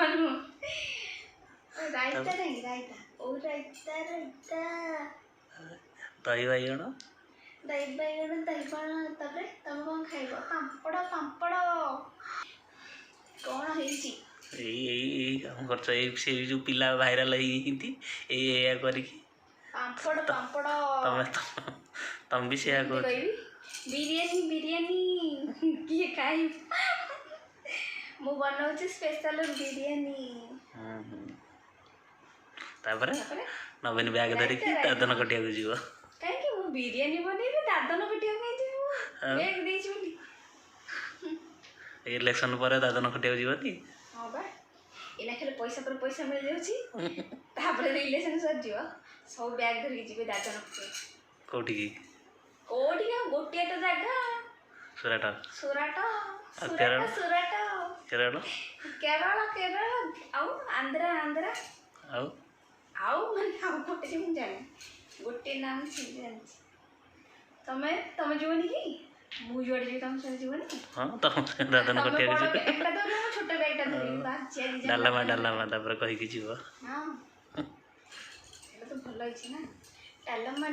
जमा रायता नहीं रायता ओ रायता रायता दही बाइगण दही बाइगण तापर तुम कौन खाइब पापड़ पापड़ कौन है काम कर जो पिला भाइराल ये करके पापड़ पापड़ तुम भी से बिरयानी बिरयानी किए खाई मु बनाऊँ स्पेशल बिरयानी तापर नवीन बैग धरिकी दादन कटिया को जीव कहीं मु बिरयानी बनैबी दादन कटिया कहीं जीव बैग देइछ बोली इलेक्शन पर दादन कटिया जीवनी हां बा एना खेले पैसा पर पैसा मिल जाउची तापर इलेक्शन सर जीव सब बैग धरिकी जीवे दादन कटिया कोठी की गोटे तो जगह सुराट सुराट केरल सुराट केरल केरल केरल आउ आंध्रा आंध्रा आउ आउ माने आउ गोटे मुझे जाने गोटे नाम से जाने तमे तमे जीवनी की मु जोड़े जी तम से जीवनी हां तम दादन कटिया जी एकटा तो छोटे बैगटा धरि बात जे डालमा तापर कहि की जीव हां एटा तो भलो अछि ना डालमा